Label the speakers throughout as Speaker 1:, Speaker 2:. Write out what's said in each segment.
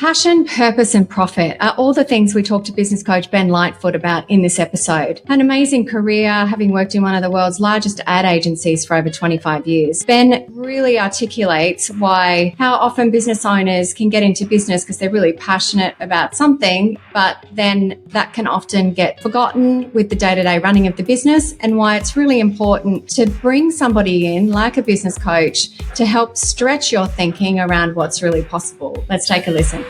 Speaker 1: Passion, purpose, and profit are all the things we talked to business coach Ben Lightfoot about in this episode. An amazing career, having worked in one of the world's largest ad agencies for over 25 years. Ben really articulates how often business owners can get into business because they're really passionate about something, but then that can often get forgotten with the day-to-day running of the business, and why it's really important to bring somebody in like a business coach to help stretch your thinking around what's really possible. Let's take a listen.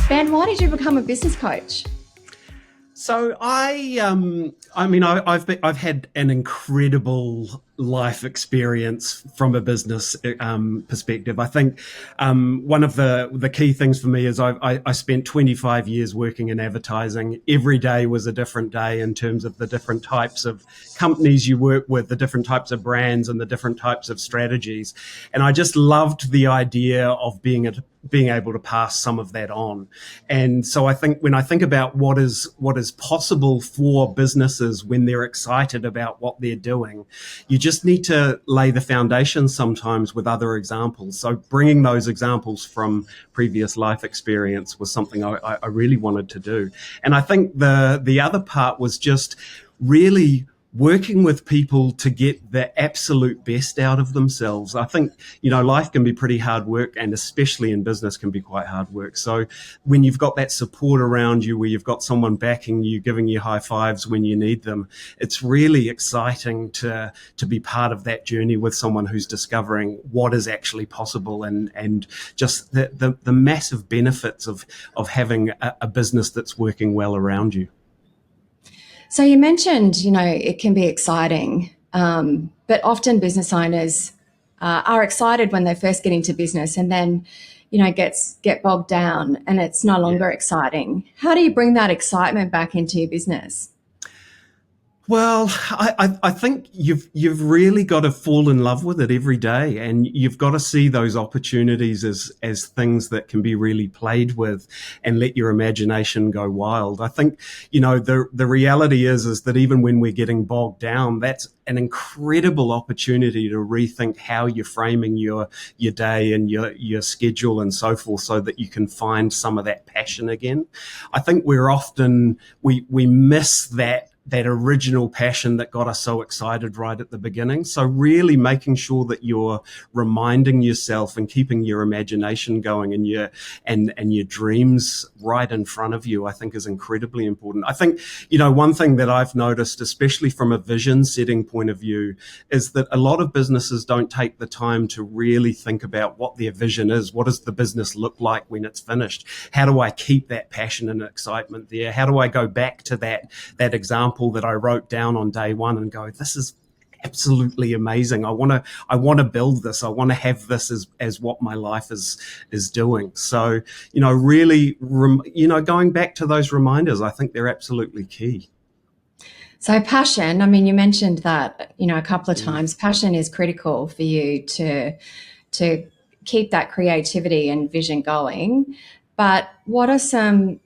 Speaker 1: Ben, why did you become a business coach?
Speaker 2: So I've had an incredible life experience from a business perspective. I think one of the key things for me is I spent 25 years working in advertising. Every day was a different day in terms of the different types of companies you work with, the different types of brands and the different types of strategies. And I just loved the idea of being able to pass some of that on. And so I think when I think about what is possible for businesses when they're excited about what they're doing, you just need to lay the foundation sometimes with other examples. So bringing those examples from previous life experience was something I really wanted to do. And I think the other part was just really working with people to get the absolute best out of themselves. I think, life can be pretty hard work, and especially in business can be quite hard work. So when you've got that support around you, where you've got someone backing you, giving you high fives when you need them, it's really exciting to be part of that journey with someone who's discovering what is actually possible, and just the massive benefits of having a business that's working well around you.
Speaker 1: So you mentioned, it can be exciting, but often business owners are excited when they first get into business, and then, get bogged down and it's no longer exciting. How do you bring that excitement back into your business?
Speaker 2: Well, I think you've really got to fall in love with it every day, and you've got to see those opportunities as things that can be really played with, and let your imagination go wild. I think, the reality is that even when we're getting bogged down, that's an incredible opportunity to rethink how you're framing your day and your schedule and so forth, so that you can find some of that passion again. I think we're often, we miss that original passion that got us so excited right at the beginning. So really making sure that you're reminding yourself and keeping your imagination going and your dreams right in front of you, I think is incredibly important. I think, one thing that I've noticed, especially from a vision setting point of view, is that a lot of businesses don't take the time to really think about what their vision is. What does the business look like when it's finished? How do I keep that passion and excitement there? How do I go back to that example that I wrote down on day one and go, this is absolutely amazing. I want to build this. I want to have this as what my life is doing. So, really, going back to those reminders, I think they're absolutely key.
Speaker 1: So passion, you mentioned that, a couple of times. Passion is critical for you to keep that creativity and vision going. But what are some,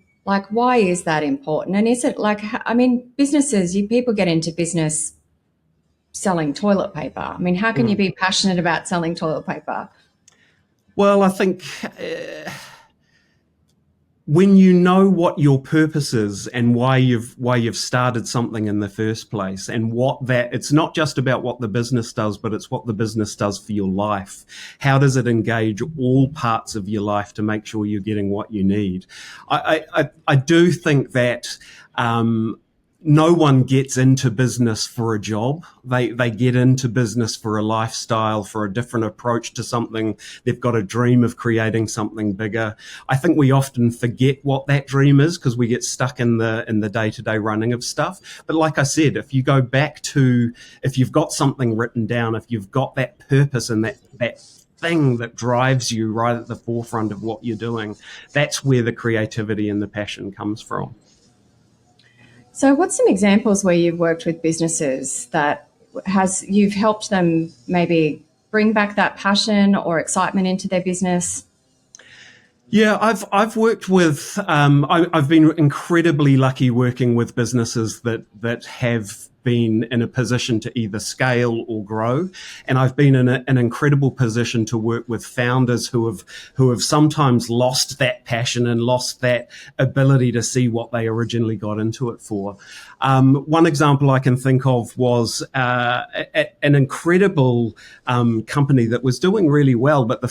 Speaker 1: why is that important? And is it businesses, people get into business selling toilet paper. How can you be passionate about selling toilet paper?
Speaker 2: Well, I think when you know what your purpose is and why you've started something in the first place, and it's not just about what the business does, but it's what the business does for your life. How does it engage all parts of your life to make sure you're getting what you need? I do think that no one gets into business for a job. They get into business for a lifestyle, for a different approach to something. They've got a dream of creating something bigger. I think we often forget what that dream is because we get stuck in the day-to-day running of stuff. But like I said, if you go back to, if you've got something written down, if you've got that purpose and that thing that drives you right at the forefront of what you're doing, that's where the creativity and the passion comes from.
Speaker 1: So what's some examples where you've worked with businesses that you've helped them maybe bring back that passion or excitement into their business?
Speaker 2: Yeah, I've worked with, I've been incredibly lucky working with businesses that have been in a position to either scale or grow. And I've been in an incredible position to work with founders who have sometimes lost that passion and lost that ability to see what they originally got into it for. One example I can think of was an incredible company that was doing really well, but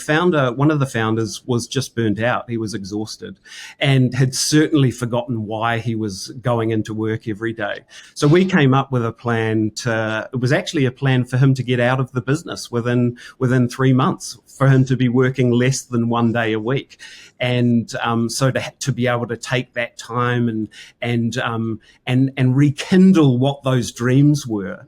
Speaker 2: one of the founders was just burnt out. He was exhausted and had certainly forgotten why he was going into work every day. So we came up with a plan it was actually a plan for him to get out of the business within 3 months, for him to be working less than 1 day a week. And so to be able to take that time and rekindle what those dreams were.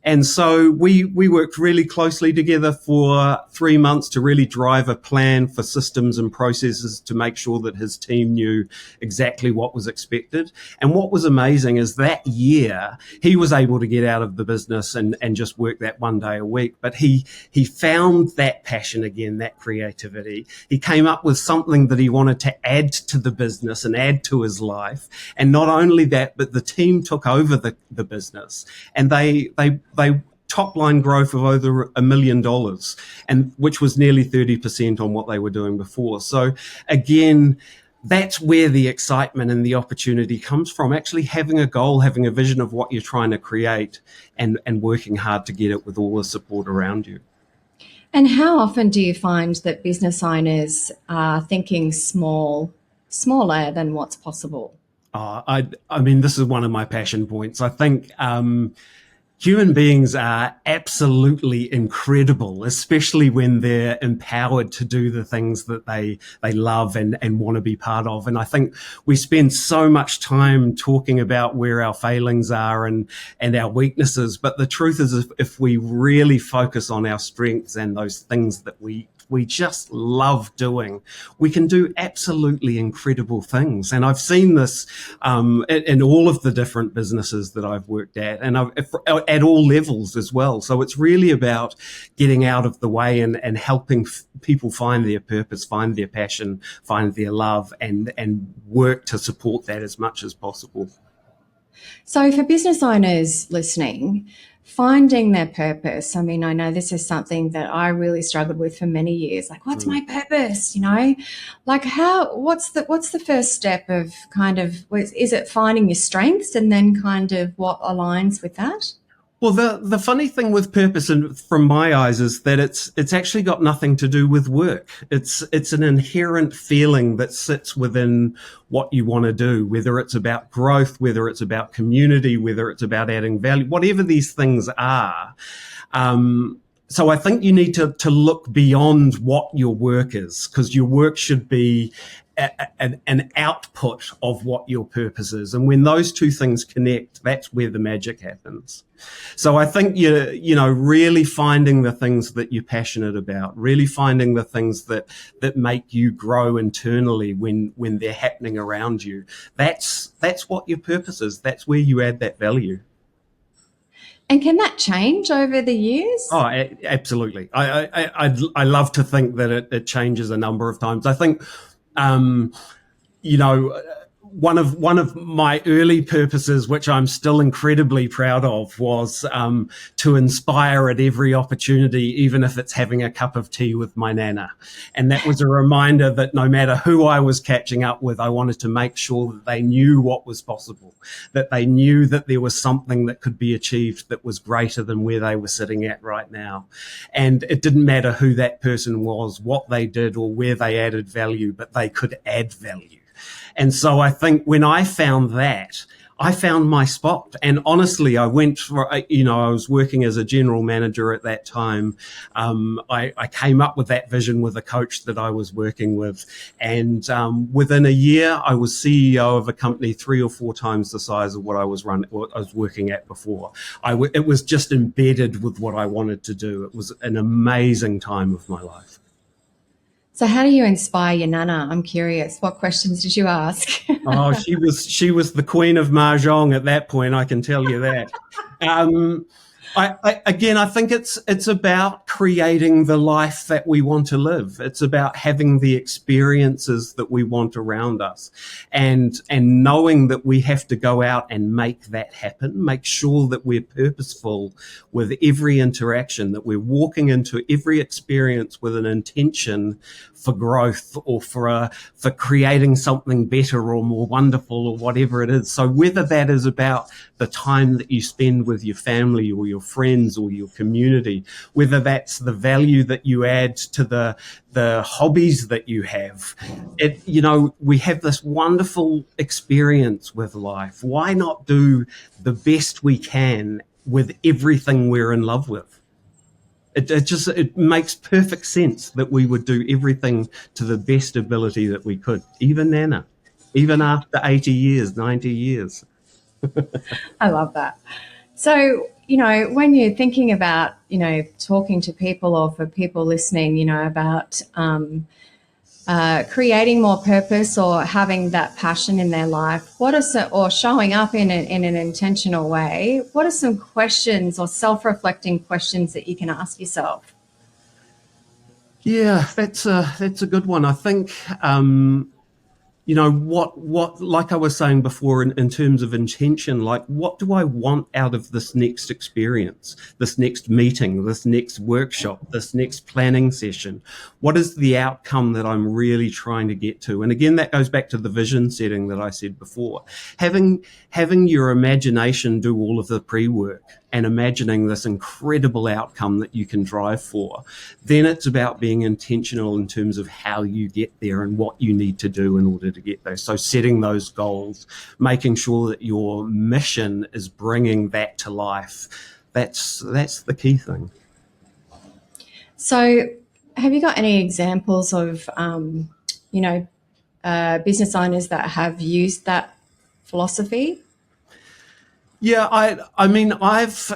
Speaker 2: And so we worked really closely together for 3 months to really drive a plan for systems and processes to make sure that his team knew exactly what was expected. And what was amazing is that year he was able to get out of the business and just work that 1 day a week. But he found that passion again, that creativity. He came up with something that he wanted to add to the business and add to his life. And not only that, but the team took over the business, and they top line growth of over $1 million, and which was nearly 30% on what they were doing before. So again, that's where the excitement and the opportunity comes from, actually having a goal, having a vision of what you're trying to create, and working hard to get it with all the support around you.
Speaker 1: And how often do you find that business owners are thinking smaller than what's possible?
Speaker 2: I mean, this is one of my passion points. I think human beings are absolutely incredible, especially when they're empowered to do the things that they love and want to be part of. And I think we spend so much time talking about where our failings are and our weaknesses. But the truth is, if we really focus on our strengths and those things that we just love doing, we can do absolutely incredible things. And I've seen this in all of the different businesses that I've worked at, and at all levels as well. So it's really about getting out of the way and helping people find their purpose, find their passion, find their love, and work to support that as much as possible.
Speaker 1: So for business owners listening, finding their purpose. I mean, I know this is something that I really struggled with for many years. Like, what's my purpose? Like what's the first step of is it finding your strengths and then kind of what aligns with that?
Speaker 2: Well, the funny thing with purpose, and from my eyes, is that it's actually got nothing to do with work. It's an inherent feeling that sits within what you want to do, whether it's about growth, whether it's about community, whether it's about adding value, whatever these things are. So I think you need to look beyond what your work is, because your work should be an output of what your purpose is. And when those two things connect, that's where the magic happens. So I think really finding the things that you're passionate about, really finding the things that make you grow internally when they're happening around you. That's what your purpose is. That's where you add that value.
Speaker 1: And can that change over the years?
Speaker 2: Oh, absolutely. I love to think that it changes a number of times. I think, one of my early purposes, which I'm still incredibly proud of, was to inspire at every opportunity, even if it's having a cup of tea with my nana. And that was a reminder that no matter who I was catching up with, I wanted to make sure that they knew what was possible, that they knew that there was something that could be achieved that was greater than where they were sitting at right now. And it didn't matter who that person was, what they did, or where they added value, but they could add value. And so I think when I found that, I found my spot. And honestly, I was working as a general manager at that time. I came up with that vision with a coach that I was working with. And within a year, I was CEO of a company 3 or 4 times the size of what I was working at before. It was just embedded with what I wanted to do. It was an amazing time of my life.
Speaker 1: So how do you inspire your nana? I'm curious. What questions did you ask?
Speaker 2: Oh, she was the queen of mahjong at that point, I can tell you that. I think it's about creating the life that we want to live. It's about having the experiences that we want around us, and knowing that we have to go out and make that happen. Make sure that we're purposeful with every interaction, that we're walking into every experience with an intention for growth or for creating something better or more wonderful or whatever it is. So whether that is about the time that you spend with your family or your friends or your community, whether that's the value that you add to the hobbies that you have, we have this wonderful experience with life. Why not do the best we can with everything we're in love with? It makes perfect sense that we would do everything to the best ability that we could, even Nana, even after 80 years, 90 years.
Speaker 1: I love that. So, when you're thinking about, talking to people, or for people listening, about creating more purpose or having that passion in their life, or showing up in an intentional way, what are some questions or self-reflecting questions that you can ask yourself?
Speaker 2: Yeah, that's a good one. I think, what, like I was saying before, in terms of intention, like, what do I want out of this next experience, this next meeting, this next workshop, this next planning session? What is the outcome that I'm really trying to get to? And again, that goes back to the vision setting that I said before. Having your imagination do all of the pre-work and imagining this incredible outcome that you can drive for, then it's about being intentional in terms of how you get there and what you need to do in order to get there. So setting those goals, making sure that your mission is bringing that to life. That's the key thing.
Speaker 1: So have you got any examples of, business owners that have used that philosophy?
Speaker 2: Yeah, I mean, as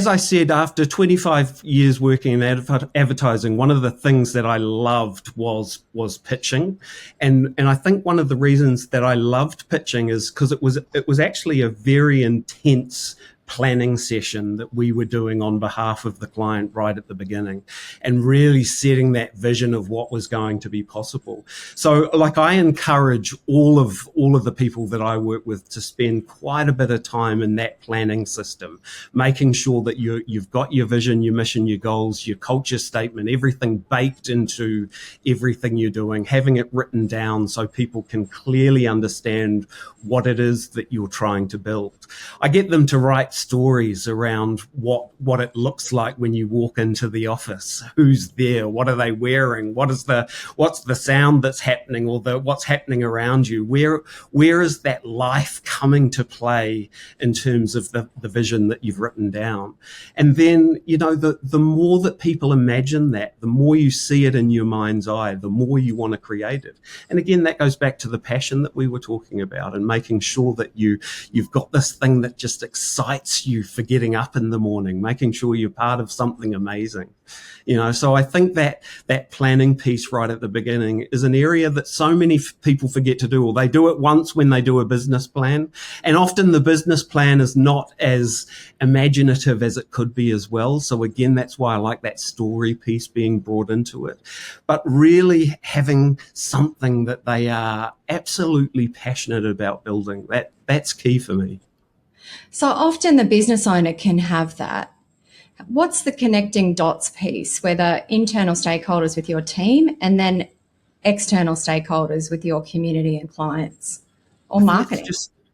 Speaker 2: I said, after 25 years working in advertising, one of the things that I loved was pitching. And I think one of the reasons that I loved pitching is because it was actually a very intense planning session that we were doing on behalf of the client right at the beginning, and really setting that vision of what was going to be possible. So, like, I encourage all of the people that I work with to spend quite a bit of time in that planning system, making sure that you've got your vision, your mission, your goals, your culture statement, everything baked into everything you're doing, having it written down so people can clearly understand what it is that you're trying to build. I get them to write stories around what it looks like when you walk into the office. Who's there? What are they wearing? What's the sound that's happening, or what's happening around you? Where is that life coming to play in terms of the vision that you've written down? And then, the more that people imagine that, the more you see it in your mind's eye, the more you want to create it. And again, that goes back to the passion that we were talking about, and making sure that you've got this thing that just excites you for getting up in the morning, making sure you're part of something amazing. So I think that planning piece right at the beginning is an area that so many people forget to do, or they do it once when they do a business plan. And often the business plan is not as imaginative as it could be as well. So again, that's why I like that story piece being brought into it. But really having something that they are absolutely passionate about building, that's key for me.
Speaker 1: So often the business owner can have that. What's the connecting dots piece, whether internal stakeholders with your team and then external stakeholders with your community and clients or marketing?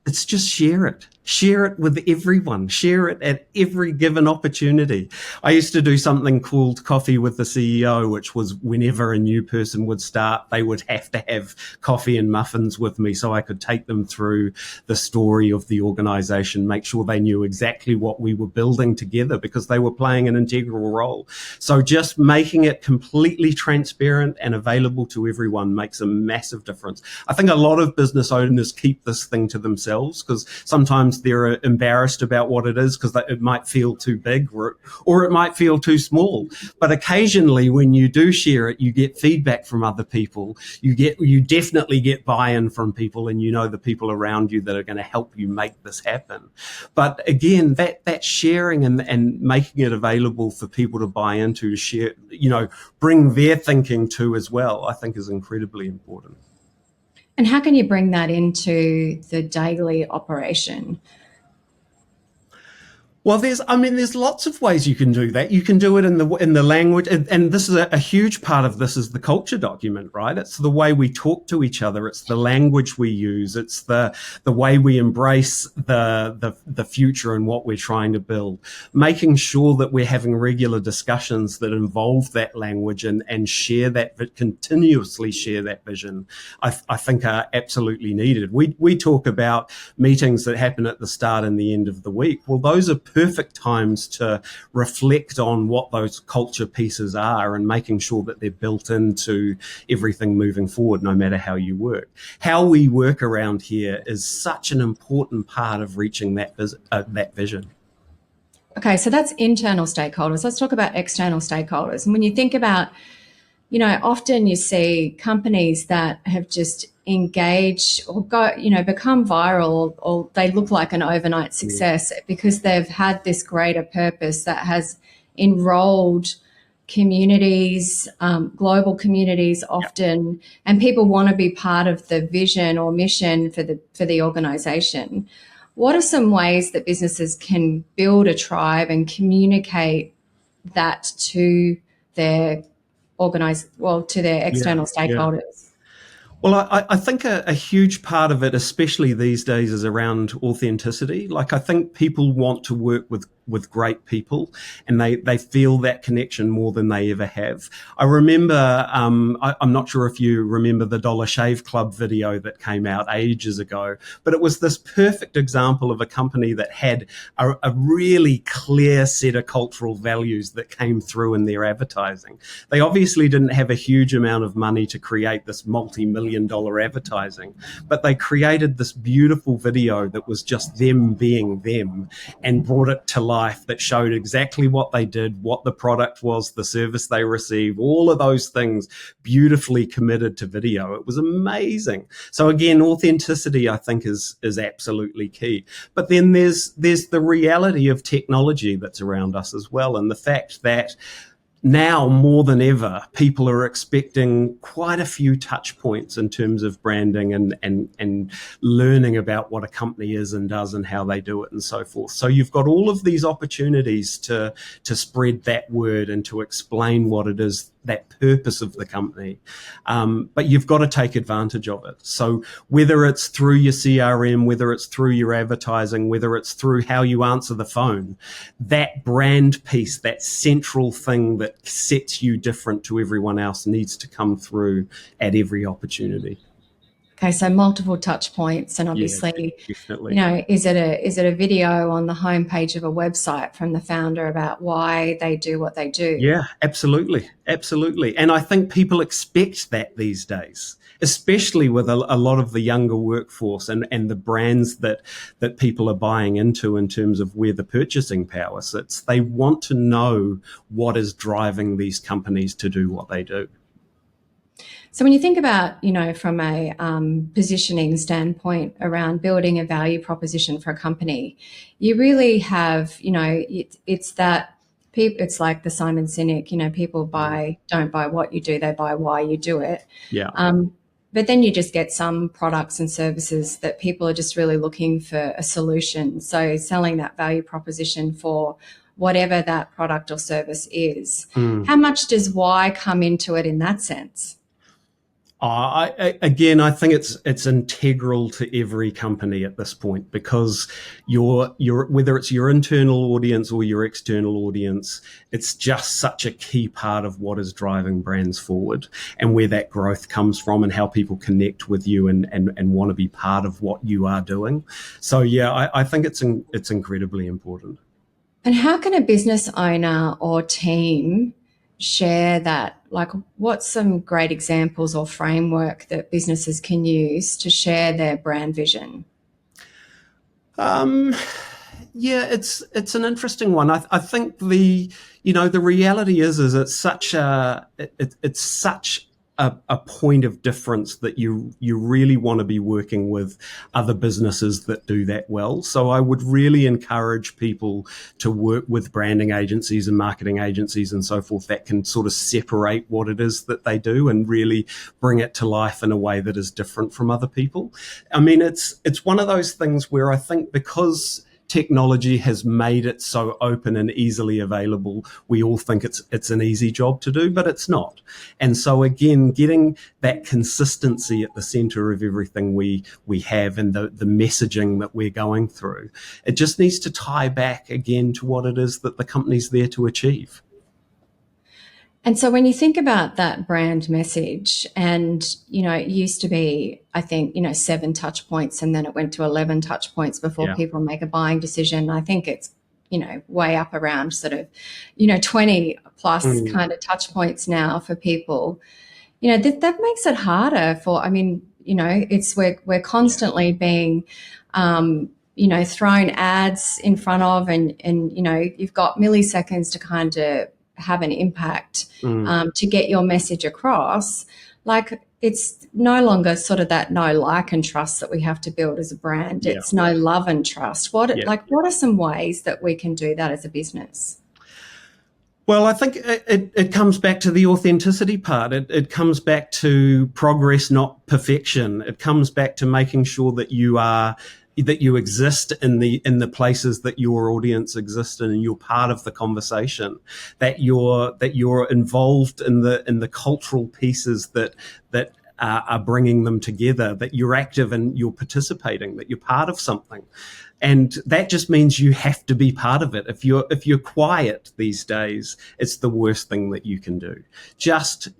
Speaker 2: It's just share it. Share it with everyone. Share it at every given opportunity. I used to do something called Coffee with the CEO, which was whenever a new person would start, they would have to have coffee and muffins with me so I could take them through the story of the organization, make sure they knew exactly what we were building together, because they were playing an integral role. So just making it completely transparent and available to everyone makes a massive difference. I think a lot of business owners keep this thing to themselves because sometimes sometimes they're embarrassed about what it is because it might feel too big or it might feel too small. But occasionally when you do share it, you get feedback from other people. You definitely get buy-in from people, and you know the people around you that are going to help you make this happen. But again, that sharing and making it available for people to buy into, to share, bring their thinking to as well, I think is incredibly important.
Speaker 1: And how can you bring that into the daily operation?
Speaker 2: Well, there's lots of ways you can do that. You can do it in the language, and this is a huge part of this is the culture document, right? It's the way we talk to each other. It's the language we use. It's the way we embrace the future and what we're trying to build. Making sure that we're having regular discussions that involve that language and share that, but continuously share that vision, I think are absolutely needed. We talk about meetings that happen at the start and the end of the week. Well, those are perfect times to reflect on what those culture pieces are and making sure that they're built into everything moving forward, no matter how you work. How we work around here is such an important part of reaching that vision.
Speaker 1: Okay, so that's internal stakeholders. Let's talk about external stakeholders. And when you think about, often you see companies that have just engaged or become viral, or they look like an overnight success because they've had this greater purpose that has enrolled communities, global communities often, and people want to be part of the vision or mission for the organization. What are some ways that businesses can build a tribe and communicate that to their external stakeholders?
Speaker 2: Well, I think a huge part of it, especially these days, is around authenticity. Like, I think people want to work with great people, and they feel that connection more than they ever have. I remember, I'm not sure if you remember the Dollar Shave Club video that came out ages ago, but it was this perfect example of a company that had a really clear set of cultural values that came through in their advertising. They obviously didn't have a huge amount of money to create this multi-million-dollar advertising, but they created this beautiful video that was just them being them and brought it to life, that showed exactly what they did, what the product was, the service they received, all of those things beautifully committed to video. It was amazing. So again, authenticity, I think, is absolutely key. But then there's the reality of technology that's around us as well, and the fact that now more than ever, people are expecting quite a few touch points in terms of branding and learning about what a company is and does and how they do it and so forth. So you've got all of these opportunities to spread that word and to explain what it is, that purpose of the company. But you've got to take advantage of it. So whether it's through your CRM, whether it's through your advertising, whether it's through how you answer the phone, that brand piece, that central thing that sets you different to everyone else, needs to come through at every opportunity.
Speaker 1: Okay, so multiple touch points, and obviously, is it a video on the homepage of a website from the founder about why they do what they do?
Speaker 2: Yeah, absolutely. And I think people expect that these days, especially with a lot of the younger workforce and the brands that people are buying into in terms of where the purchasing power sits. They want to know what is driving these companies to do what they do.
Speaker 1: So when you think about, from a positioning standpoint around building a value proposition for a company, you really have, it's that people, it's like the Simon Sinek, people don't buy what you do, they buy why you do it.
Speaker 2: Yeah.
Speaker 1: But then you just get some products and services that people are just really looking for a solution. So selling that value proposition for whatever that product or service is. How much does why come into it in that sense?
Speaker 2: I think it's integral to every company at this point, because your whether it's your internal audience or your external audience, it's just such a key part of what is driving brands forward and where that growth comes from and how people connect with you and want to be part of what you are doing. So yeah, I think it's incredibly important.
Speaker 1: And how can a business owner or team share that? Like, what's some great examples or framework that businesses can use to share their brand vision?
Speaker 2: Um, yeah, it's an interesting one. I think the reality is it's such a point of difference that you really want to be working with other businesses that do that well. So I would really encourage people to work with branding agencies and marketing agencies and so forth that can sort of separate what it is that they do and really bring it to life in a way that is different from other people. I mean, it's one of those things where I think because technology has made it so open and easily available, we all think it's an easy job to do, but it's not. And so again, getting that consistency at the center of everything we have and the messaging that we're going through, it just needs to tie back again to what it is that the company's there to achieve.
Speaker 1: And so when you think about that brand message, and, it used to be, I think, 7 touch points, and then it went to 11 touch points before people make a buying decision. I think it's, way up around sort of, 20 plus kind of touch points now for people. That makes it harder we're constantly being, thrown ads in front of, and you've got milliseconds to kind of have an impact to get your message across. Like, it's no longer sort of that know, like, and trust that we have to build as a brand. It's know, love, and trust. What are some ways that we can do that as a business?
Speaker 2: Well, I think it comes back to the authenticity part. It comes back to progress, not perfection. It comes back to making sure that you exist in the places that your audience exists in, and you're part of the conversation, that you're involved in the cultural pieces that are bringing them together, that you're active and you're participating, that you're part of something. And that just means you have to be part of it. If you're quiet these days, it's the worst thing that you can do. Just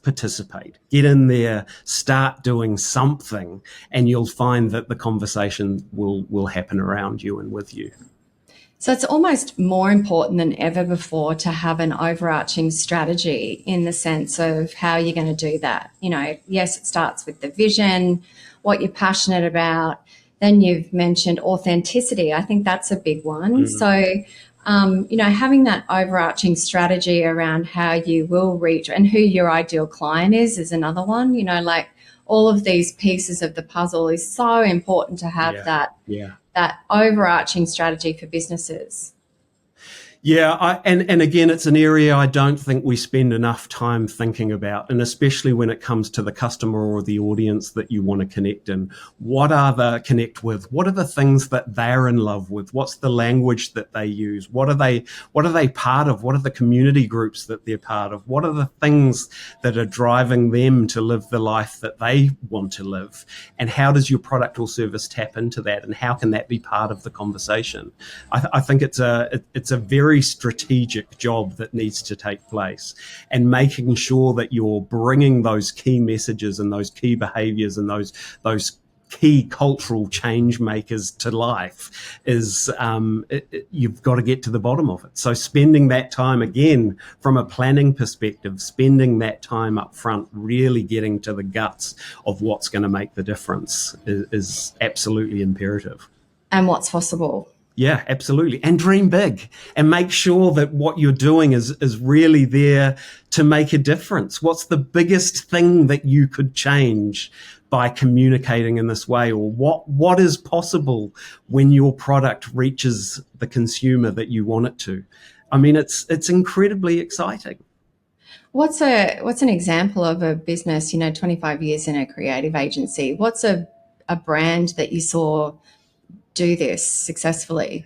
Speaker 2: participate. Get in there, start doing something, and you'll find that the conversation will happen around you and with you.
Speaker 1: So it's almost more important than ever before to have an overarching strategy in the sense of how you're going to do that. Yes, it starts with the vision, what you're passionate about. Then you've mentioned authenticity. I think that's a big one. So, having that overarching strategy around how you will reach and who your ideal client is another one. Like, all of these pieces of the puzzle is so important to have that overarching strategy for businesses.
Speaker 2: Yeah, and again, it's an area I don't think we spend enough time thinking about, and especially when it comes to the customer or the audience that you want to connect in. What are the connect with? What are the things that they're in love with? What's the language that they use? What are they part of? What are the community groups that they're part of? What are the things that are driving them to live the life that they want to live? And how does your product or service tap into that? And how can that be part of the conversation? I think it's a very strategic job that needs to take place, and making sure that you're bringing those key messages and those key behaviors and those key cultural change makers to life is you've got to get to the bottom of it. So spending that time, again, from a planning perspective, spending that time up front, really getting to the guts of what's going to make the difference is absolutely imperative.
Speaker 1: And what's possible.
Speaker 2: Yeah, absolutely. And dream big, and make sure that what you're doing is really there to make a difference. What's the biggest thing that you could change by communicating in this way? Or what is possible when your product reaches the consumer that you want it to? I mean, it's incredibly exciting.
Speaker 1: What's an example of a business, 25 years in a creative agency? What's a brand that you saw do this successfully?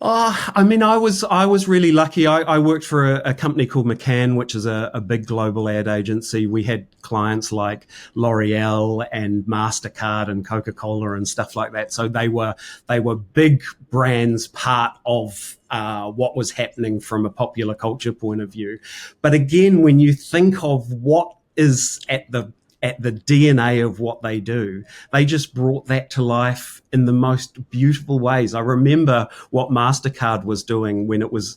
Speaker 2: I mean, I was really lucky. I worked for a company called McCann, which is a big global ad agency. We had clients like L'Oreal and MasterCard and Coca-Cola and stuff like that. So they were big brands, part of what was happening from a popular culture point of view. But again, when you think of what is at the DNA of what they do, they just brought that to life in the most beautiful ways. I remember what MasterCard was doing when it was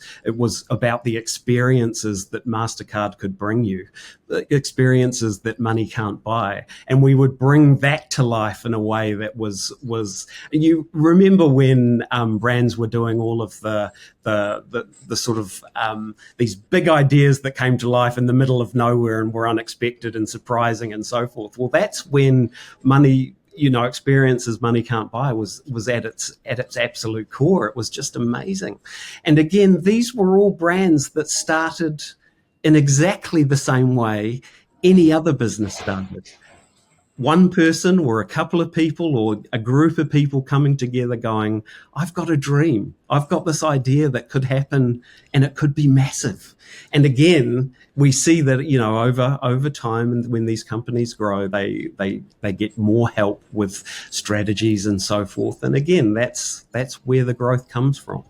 Speaker 2: about the experiences that MasterCard could bring you. experiences that money can't buy, and we would bring that to life in a way that was you remember when brands were doing all of the sort of these big ideas that came to life in the middle of nowhere and were unexpected and surprising and so forth. Well, that's when money, experiences money can't buy was at its absolute core. It was just amazing. And again, these were all brands that started in exactly the same way any other business started. One person or a couple of people or a group of people coming together going, I've got a dream. I've got this idea that could happen and it could be massive. And again, we see that, over time, and when these companies grow, they get more help with strategies and so forth. And again, that's where the growth comes from.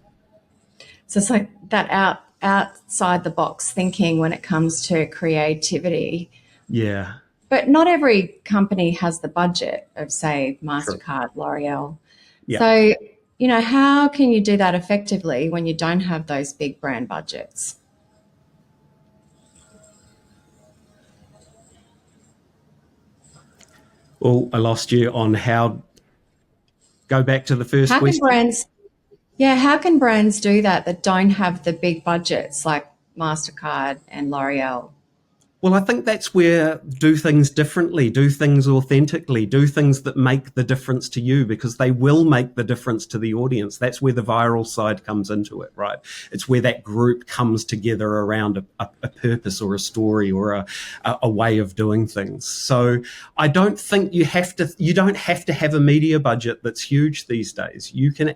Speaker 1: So it's like that outside the box thinking when it comes to creativity.
Speaker 2: Yeah.
Speaker 1: But not every company has the budget of, say, MasterCard, L'Oreal.
Speaker 2: Yeah.
Speaker 1: So, how can you do that effectively when you don't have those big brand budgets?
Speaker 2: Oh, I lost you on how. Go back to the first question.
Speaker 1: How can brands do that don't have the big budgets like MasterCard and L'Oreal?
Speaker 2: Well, I think that's where do things differently, do things authentically, do things that make the difference to you, because they will make the difference to the audience. That's where the viral side comes into it, right? It's where that group comes together around a purpose or a story or a way of doing things. So I don't think you don't have to have a media budget that's huge these days. You can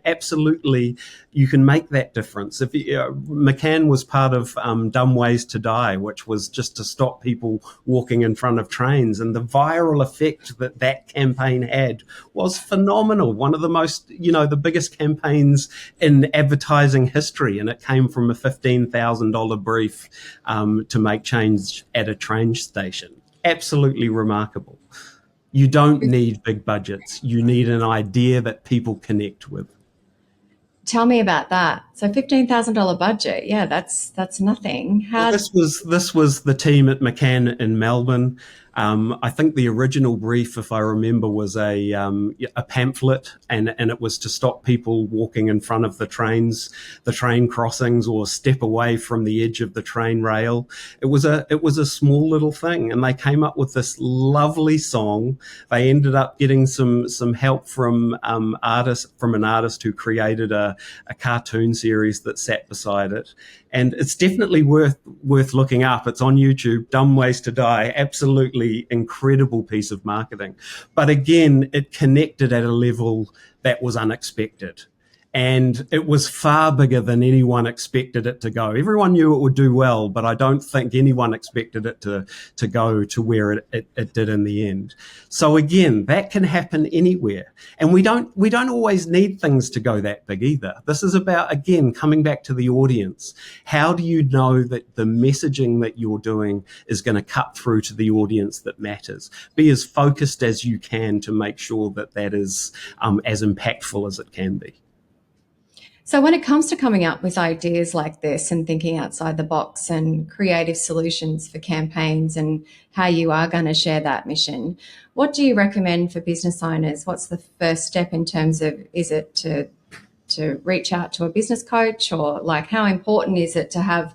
Speaker 2: make that difference. If McCann was part of Dumb Ways to Die, which was just to stop people walking in front of trains, and the viral effect that campaign had was phenomenal. One of the most, the biggest campaigns in advertising history, and it came from a $15,000 brief to make change at a train station. Absolutely remarkable. You don't need big budgets. You need an idea that people connect with.
Speaker 1: Tell me about that. So $15,000 budget, yeah, that's nothing.
Speaker 2: This was the team at McCann in Melbourne. I think the original brief, if I remember, was a pamphlet, and it was to stop people walking in front of the train crossings, or step away from the edge of the train rail. It was a small little thing, and they came up with this lovely song. They ended up getting some help from an artist who created a cartoon series that sat beside it. And it's definitely worth looking up. It's on YouTube, Dumb Ways to Die. Absolutely incredible piece of marketing. But again, it connected at a level that was unexpected. And it was far bigger than anyone expected it to go. Everyone knew it would do well, but I don't think anyone expected it to go to where it did in the end. So again, that can happen anywhere. And we don't always need things to go that big either. This is about, again, coming back to the audience. How do you know that the messaging that you're doing is going to cut through to the audience that matters? Be as focused as you can to make sure that is as impactful as it can be.
Speaker 1: So when it comes to coming up with ideas like this and thinking outside the box and creative solutions for campaigns and how you are going to share that mission, what do you recommend for business owners? What's the first step in terms of, is it to reach out to a business coach, or like how important is it to have,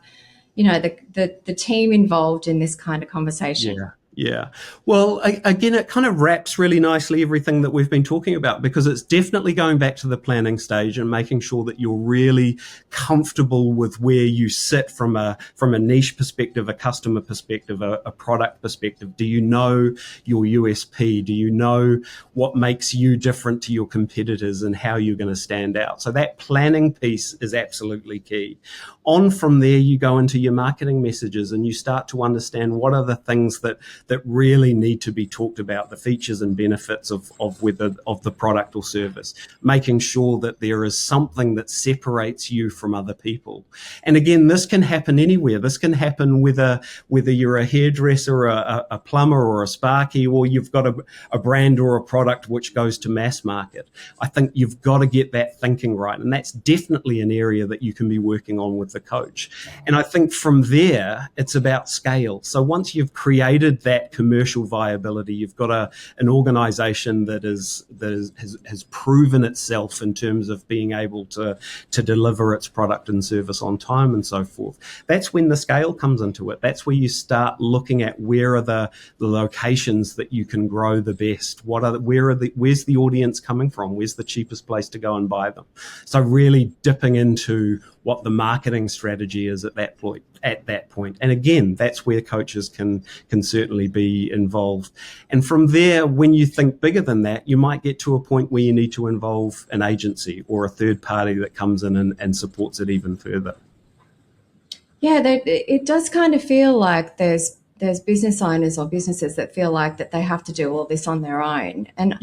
Speaker 1: the team involved in this kind of conversation?
Speaker 2: Yeah. Well, again, it kind of wraps really nicely everything that we've been talking about, because it's definitely going back to the planning stage and making sure that you're really comfortable with where you sit from a niche perspective, a customer perspective, a product perspective. Do you know your USP? Do you know what makes you different to your competitors and how you're going to stand out? So that planning piece is absolutely key. On from there, you go into your marketing messages and you start to understand what are the things that that really need to be talked about, the features and benefits of the product or service, making sure that there is something that separates you from other people. And again, this can happen anywhere. This can happen whether you're a hairdresser, a plumber, or a sparky, or you've got a brand or a product which goes to mass market. I think you've got to get that thinking right. And that's definitely an area that you can be working on with the coach. And I think from there, it's about scale. So once you've created that commercial viability, you've got an organization that has proven itself in terms of being able to deliver its product and service on time and so forth. That's when the scale comes into it. That's where you start looking at where are the locations that you can grow the best. Where's the audience coming from? Where's the cheapest place to go and buy them? So really dipping into what the marketing strategy is at that point. And again, that's where coaches can certainly be involved. And from there, when you think bigger than that, you might get to a point where you need to involve an agency or a third party that comes in and supports it even further.
Speaker 1: Yeah, it does kind of feel like there's business owners or businesses that feel like that they have to do all this on their own. And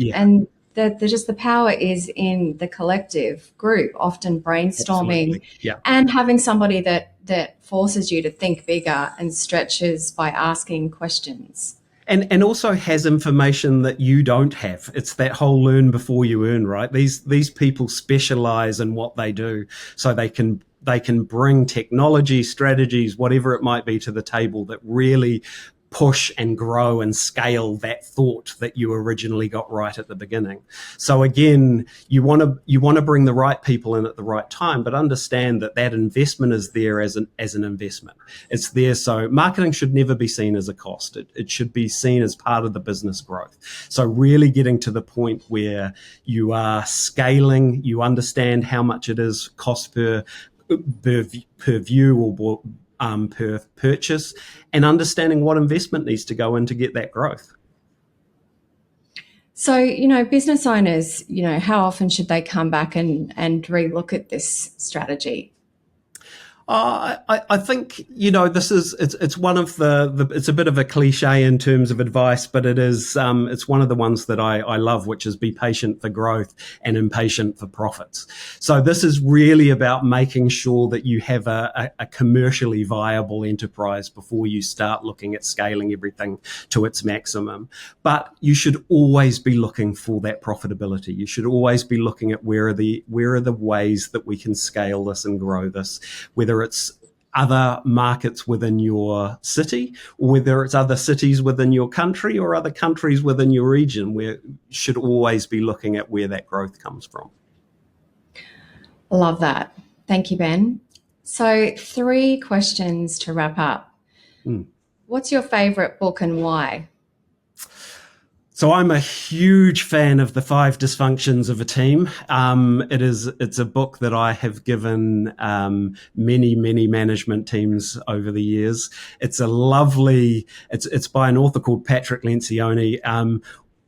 Speaker 1: the power is in the collective group, often brainstorming and having somebody that forces you to think bigger and stretches by asking questions.
Speaker 2: And also has information that you don't have. It's that whole learn before you earn, right? These people specialize in what they do, so they can bring technology, strategies, whatever it might be, to the table that really push and grow and scale that thought that you originally got right at the beginning. So again, you want to bring the right people in at the right time, but understand that investment is there as an investment. It's there. So marketing should never be seen as a cost. It should be seen as part of the business growth. So really getting to the point where you are scaling, you understand how much it is cost per view or per purchase, and understanding what investment needs to go in to get that growth.
Speaker 1: So, business owners, how often should they come back and relook at this strategy?
Speaker 2: I think, it's one of it's a bit of a cliche in terms of advice, but it's one of the ones that I love, which is be patient for growth and impatient for profits. So this is really about making sure that you have a commercially viable enterprise before you start looking at scaling everything to its maximum. But you should always be looking for that profitability. You should always be looking at where are the ways that we can scale this and grow this, whether it's other markets within your city, or whether it's other cities within your country or other countries within your region, where you should always be looking at where that growth comes from.
Speaker 1: Love that. Thank you, Ben. So 3 questions to wrap up. What's your favorite book and why?
Speaker 2: So I'm a huge fan of The 5 Dysfunctions of a Team. It's a book that I have given many management teams over the years. It's it's by an author called Patrick Lencioni.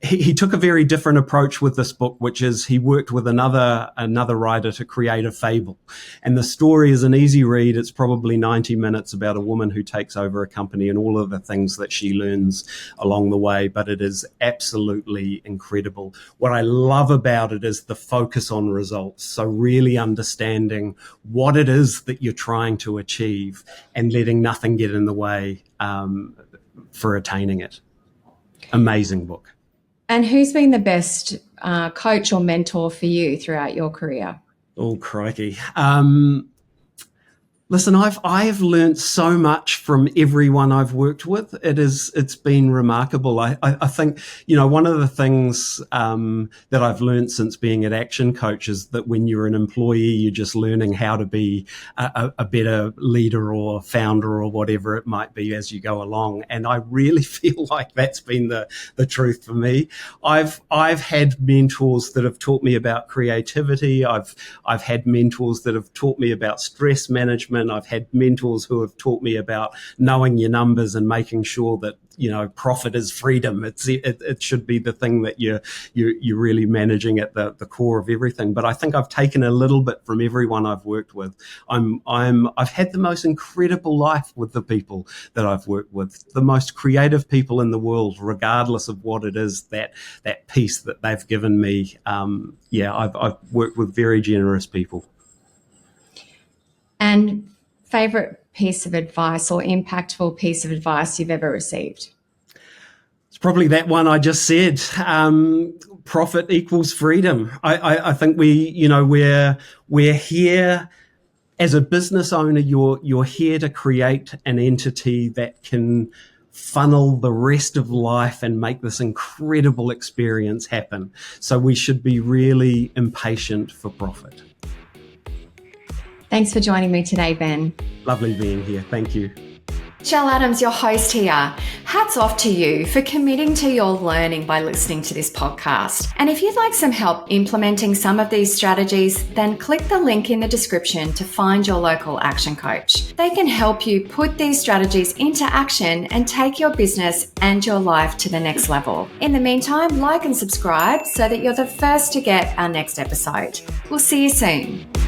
Speaker 2: He took a very different approach with this book, which is he worked with another writer to create a fable. And the story is an easy read. It's probably 90 minutes about a woman who takes over a company and all of the things that she learns along the way. But it is absolutely incredible. What I love about it is the focus on results. So really understanding what it is that you're trying to achieve and letting nothing get in the way for attaining it. Amazing book.
Speaker 1: And who's been the best coach or mentor for you throughout your career?
Speaker 2: Oh, crikey. Listen, I've learned so much from everyone I've worked with. It's been remarkable. I think, one of the things that I've learned since being at Actioncoach is that when you're an employee, you're just learning how to be a better leader or founder or whatever it might be as you go along. And I really feel like that's been the truth for me. I've had mentors that have taught me about creativity. I've had mentors that have taught me about stress management. I've had mentors who have taught me about knowing your numbers and making sure that profit is freedom. It should be the thing that you're really managing at the core of everything. But I think I've taken a little bit from everyone I've worked with. I've had the most incredible life with the people that I've worked with, the most creative people in the world, regardless of what it is, that piece that they've given me. I've worked with very generous people.
Speaker 1: And favorite piece of advice or impactful piece of advice you've ever received?
Speaker 2: It's probably that one I just said. Profit equals freedom. I think we're here as a business owner. You're here to create an entity that can funnel the rest of life and make this incredible experience happen. So we should be really impatient for profit.
Speaker 1: Thanks for joining me today, Ben.
Speaker 2: Lovely being here. Thank you.
Speaker 1: Shell Adams, your host here. Hats off to you for committing to your learning by listening to this podcast. And if you'd like some help implementing some of these strategies, then click the link in the description to find your local action coach. They can help you put these strategies into action and take your business and your life to the next level. In the meantime, like and subscribe so that you're the first to get our next episode. We'll see you soon.